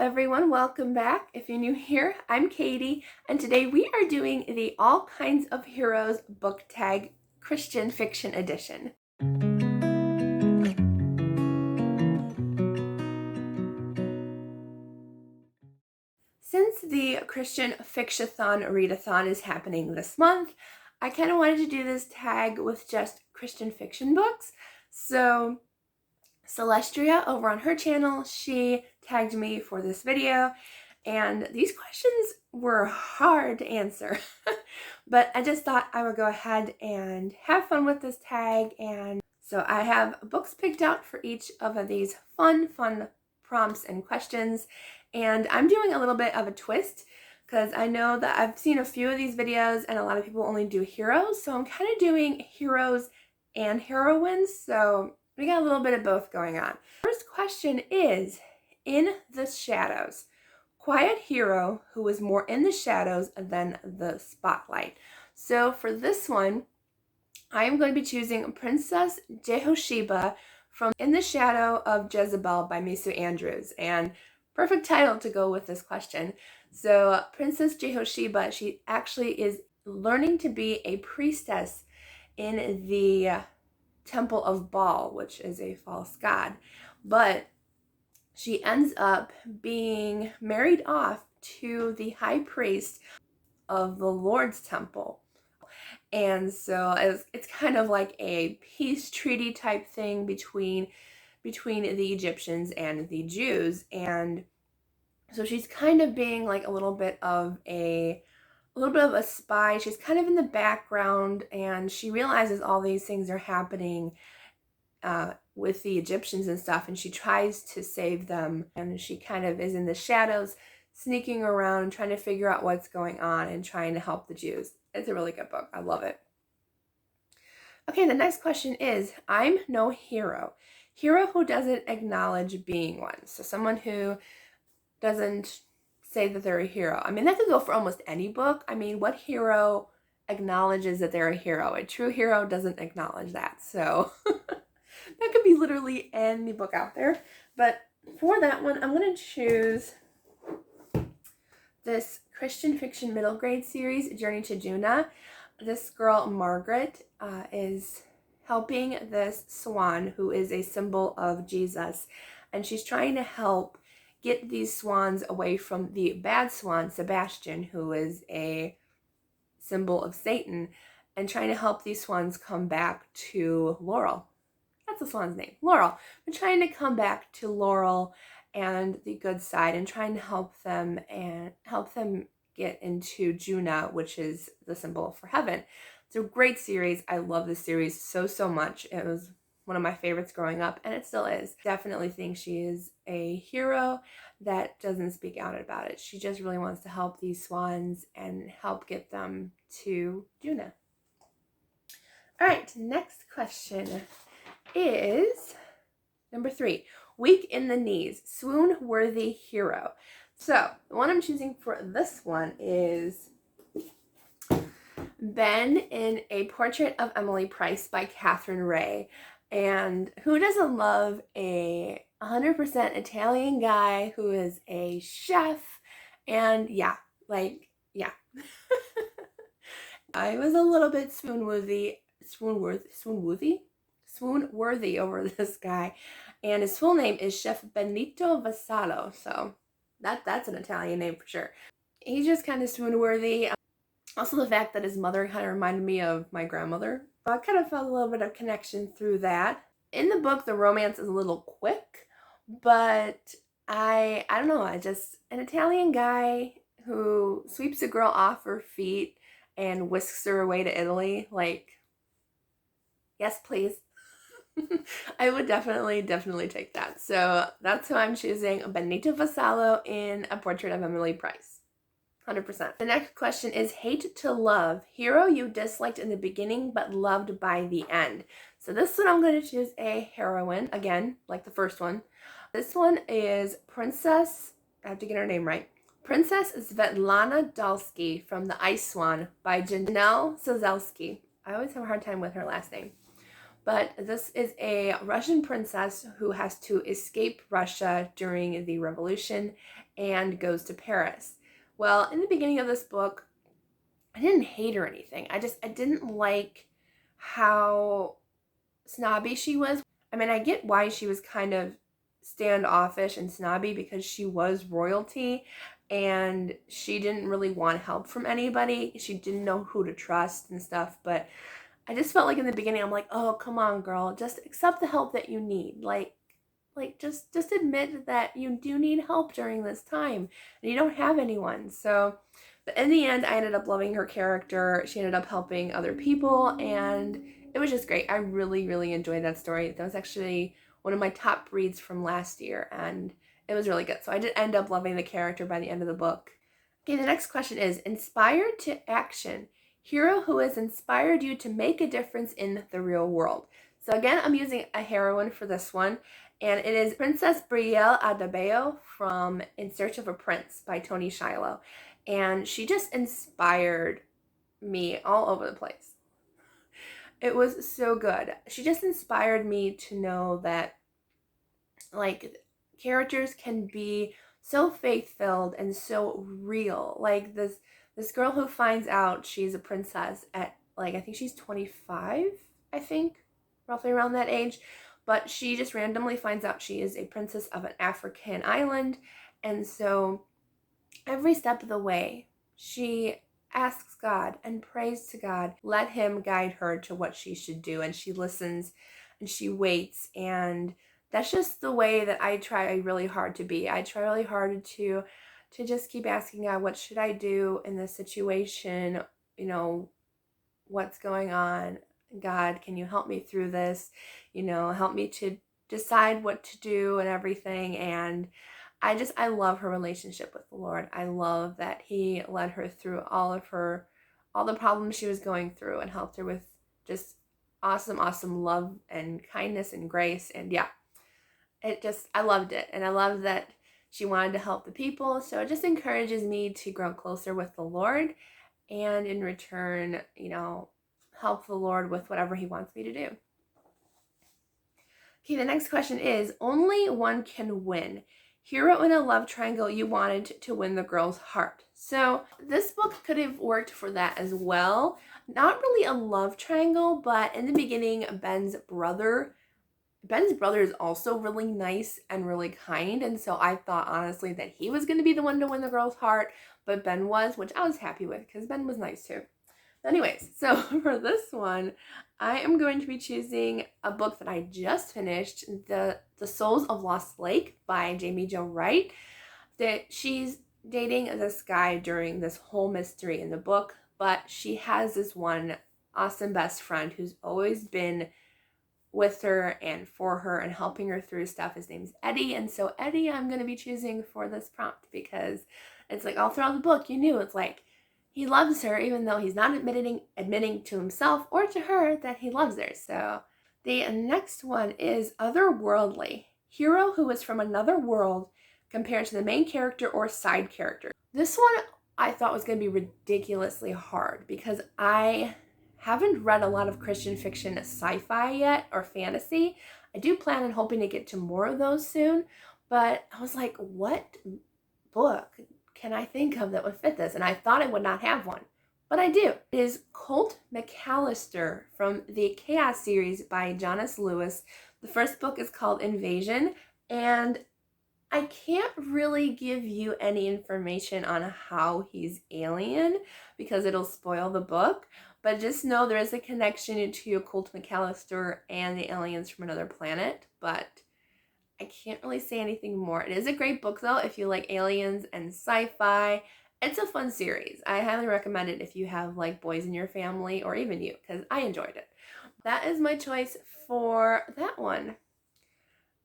everyone, welcome back. If you're new here, I'm Katie, and today we are doing the All Kinds of Heroes book tag Christian Fiction Edition. Since the Christian Fictiothon readathon is happening this month, I kind of wanted to do this tag with just Christian fiction books. So Celestria over on her channel, she tagged me for this video, and these questions were hard to answer. But I just thought I would go ahead and have fun with this tag, and so I have books picked out for each of these fun prompts and questions. And I'm doing a little bit of a twist because I know that I've seen a few of these videos and a lot of people only do heroes, so I'm kind of doing heroes and heroines, so we got a little bit of both going on. First question is, in the shadows, quiet hero who was more in the shadows than the spotlight. So for this one, I am going to be choosing Princess Jehoshiba from In the Shadow of Jezebel by Misu Andrews, and perfect title to go with this question. So Princess Jehoshiba, she actually is learning to be a priestess in the Temple of Baal, which is a false god, but she ends up being married off to the high priest of the Lord's temple. And so it's kind of like a peace treaty type thing between the Egyptians and the Jews. And so she's kind of being like a little bit of a spy. She's kind of in the background, and she realizes all these things are happening with the Egyptians and stuff, and she tries to save them, and she kind of is in the shadows, sneaking around, trying to figure out what's going on and trying to help the Jews. It's a really good book. I love it. Okay, the next question is, I'm no hero. Hero who doesn't acknowledge being one. So someone who doesn't say that they're a hero. I mean, that could go for almost any book. I mean, what hero acknowledges that they're a hero? A true hero doesn't acknowledge that. So that could be literally any book out there. But for that one, I'm going to choose this Christian fiction middle grade series, Journey to Juna. This girl, Margaret, is helping this swan who is a symbol of Jesus. And she's trying to help get these swans away from the bad swan, Sebastian, who is a symbol of Satan, and trying to help these swans come back to Laurel. That's the swan's name, Laurel. But trying to come back to Laurel and the good side, and trying to help them get into Juna, which is the symbol for heaven. It's a great series. I love this series so much. It was one of my favorites growing up, and it still is. Definitely think she is a hero that doesn't speak out about it. She just really wants to help these swans and help get them to Juna. All right, next question is number 3. Weak in the knees, swoon-worthy hero. So the one I'm choosing for this one is Ben in A Portrait of Emily Price by Catherine Ray. And who doesn't love a 100% Italian guy who is a chef? And yeah. I was a little bit swoon-worthy over this guy. And his full name is Chef Benito Vassallo. So that's an Italian name for sure. He's just kind of swoon-worthy. Also the fact that his mother kind of reminded me of my grandmother. I kind of felt a little bit of connection through that. In the book, the romance is a little quick, but I don't know, an Italian guy who sweeps a girl off her feet and whisks her away to Italy, like, yes, please. I would definitely take that. So that's who I'm choosing, Benito Vassallo in A Portrait of Emily Price. 100%. The next question is hate to love. Hero you disliked in the beginning but loved by the end. So this one I'm going to choose a heroine, again, like the first one. This one is Princess, I have to get her name right, Princess Svetlana Dalsky from The Ice Swan by Janelle Sozelski. I always have a hard time with her last name. But this is a Russian princess who has to escape Russia during the revolution and goes to Paris. Well, in the beginning of this book, I didn't hate her or anything. I didn't like how snobby she was. I mean, I get why she was kind of standoffish and snobby because she was royalty and she didn't really want help from anybody. She didn't know who to trust and stuff, but I just felt like in the beginning, I'm like, oh, come on, girl, just accept the help that you need. Just admit that you do need help during this time and you don't have anyone. So, but in the end, I ended up loving her character. She ended up helping other people and it was just great. I really, really enjoyed that story. That was actually one of my top reads from last year and it was really good. So I did end up loving the character by the end of the book. Okay, the next question is inspired to action. Hero who has inspired you to make a difference in the real world. So again, I'm using a heroine for this one, and it is Princess Brielle Adebayo from In Search of a Prince by Tony Shiloh. And she just inspired me all over the place. It was so good. She just inspired me to know that, like, characters can be so faith-filled and so real. Like this girl who finds out she's a princess at, like, I think she's 25, I think, roughly around that age. But she just randomly finds out she is a princess of an African island. And so every step of the way, she asks God and prays to God, let him guide her to what she should do. And she listens and she waits. And that's just the way that I try really hard to be. I try really hard to just keep asking God, what should I do in this situation? You know, what's going on? God, can you help me through this? You know, help me to decide what to do and everything. And I love her relationship with the Lord. I love that he led her through all the problems she was going through and helped her with just awesome love and kindness and grace. And yeah, I loved it. And I love that she wanted to help the people. So it just encourages me to grow closer with the Lord and in return, you know, help the Lord with whatever he wants me to do. Okay, the next question is, only one can win. Hero in a love triangle you wanted to win the girl's heart. So this book could have worked for that as well. Not really a love triangle, but in the beginning, Ben's brother is also really nice and really kind. And so I thought honestly that he was going to be the one to win the girl's heart, but Ben was, which I was happy with because Ben was nice too. Anyways, so for this one, I am going to be choosing a book that I just finished, The Souls of Lost Lake by Jamie Jo Wright. That she's dating this guy during this whole mystery in the book, but she has this one awesome best friend who's always been with her and for her and helping her through stuff. His name's Eddie, and so Eddie I'm going to be choosing for this prompt because it's like all throughout the book you knew it's like he loves her even though he's not admitting to himself or to her that he loves her. So the next one is Otherworldly. Hero who is from another world compared to the main character or side character. This one I thought was going to be ridiculously hard because I haven't read a lot of Christian fiction sci-fi yet or fantasy. I do plan on hoping to get to more of those soon, but I was like, what book can I think of that would fit this? And I thought I would not have one, but I do. It is Colt McAllister from the Chaos series by Jonas Lewis. The first book is called Invasion, and I can't really give you any information on how he's alien because it'll spoil the book, but just know there is a connection to Colt McAllister and the aliens from another planet, but I can't really say anything more. It is a great book, though, if you like aliens and sci-fi. It's a fun series. I highly recommend it if you have, like, boys in your family or even you, because I enjoyed it. That is my choice for that one.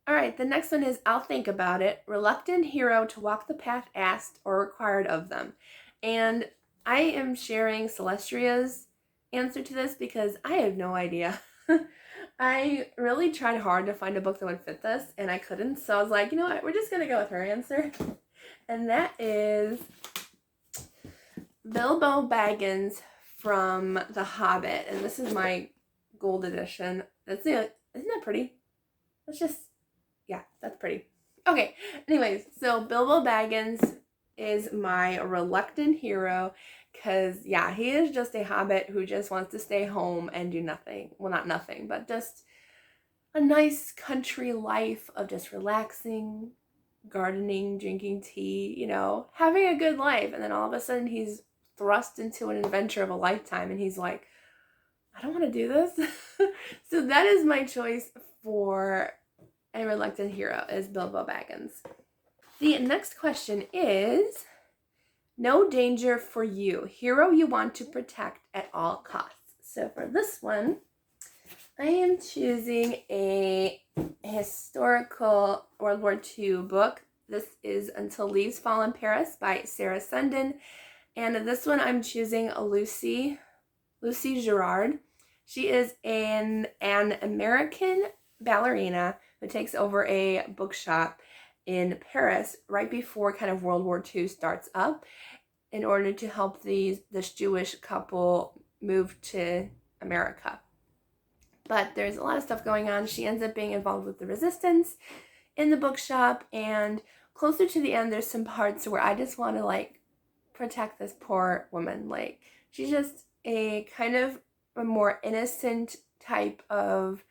All right, the next one is I'll Think About It. Reluctant hero to walk the path asked or required of them. And I am sharing Celestria's answer to this because I have no idea. I really tried hard to find a book that would fit this, and I couldn't. So I was like, you know what? We're just going to go with her answer. And that is Bilbo Baggins from The Hobbit. And this is my gold edition. That's it. Isn't that pretty? That's just, yeah, that's pretty. Okay, anyways, so Bilbo Baggins is my reluctant hero because, yeah, he is just a hobbit who just wants to stay home and do nothing. Well, not nothing, but just a nice country life of just relaxing, gardening, drinking tea, having a good life. And then all of a sudden he's thrust into an adventure of a lifetime and he's like, I don't want to do this. So that is my choice for a reluctant hero, is Bilbo Baggins. The next question is, no danger for you, hero you want to protect at all costs. So for this one, I am choosing a historical World War II book. This is Until Leaves Fall in Paris by Sarah Sunden. And this one I'm choosing Lucy Gerard. She is an American ballerina who takes over a bookshop in Paris right before kind of World War II starts up in order to help this Jewish couple move to America. But there's a lot of stuff going on. She ends up being involved with the resistance in the bookshop, and closer to the end there's some parts where I just want to protect this poor woman. She's just a kind of a more innocent type of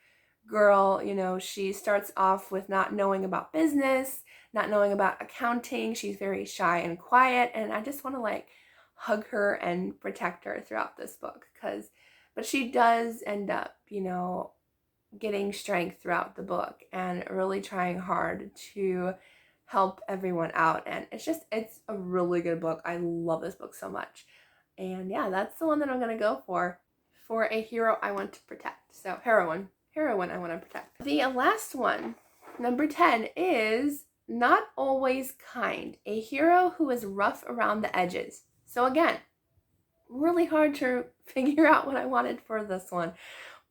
girl. She starts off with not knowing about business, not knowing about accounting. She's very shy and quiet, and I just want to hug her and protect her throughout this book but she does end up, getting strength throughout the book and really trying hard to help everyone out. And it's a really good book. I love this book so much. And yeah, that's the one that I'm going to go for a hero I want to protect. So heroine I want to protect. The last one, number 10, is not always kind, a hero who is rough around the edges. So again, really hard to figure out what I wanted for this one,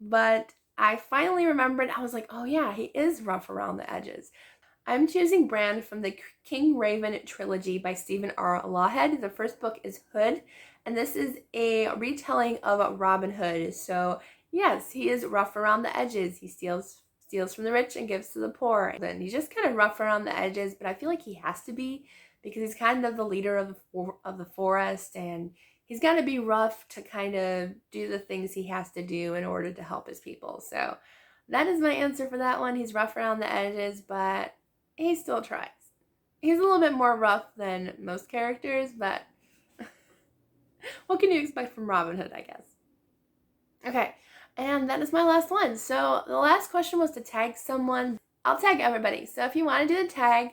but I finally remembered. I was like, oh yeah, he is rough around the edges. I'm choosing Bran from the King Raven trilogy by Stephen R. Lawhead. The first book is Hood, and this is a retelling of Robin Hood. So yes, he is rough around the edges. He steals from the rich and gives to the poor. Then he's just kind of rough around the edges, but I feel like he has to be because he's kind of the leader of the forest, and he's got to be rough to kind of do the things he has to do in order to help his people. So that is my answer for that one. He's rough around the edges, but he still tries. He's a little bit more rough than most characters, but what can you expect from Robin Hood, I guess? Okay, and that is my last one. So the last question was to tag someone. I'll tag everybody. So if you want to do the tag,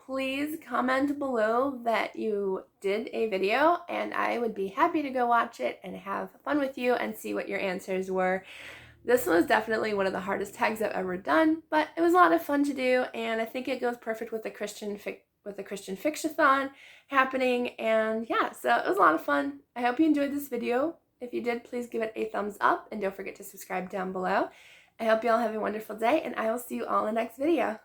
please comment below that you did a video, and I would be happy to go watch it and have fun with you and see what your answers were. This was definitely one of the hardest tags I've ever done, but it was a lot of fun to do, and I think it goes perfect with the Christian Fictiothon happening. And yeah, so it was a lot of fun. I hope you enjoyed this video. If you did, please give it a thumbs up, and don't forget to subscribe down below. I hope you all have a wonderful day, and I will see you all in the next video.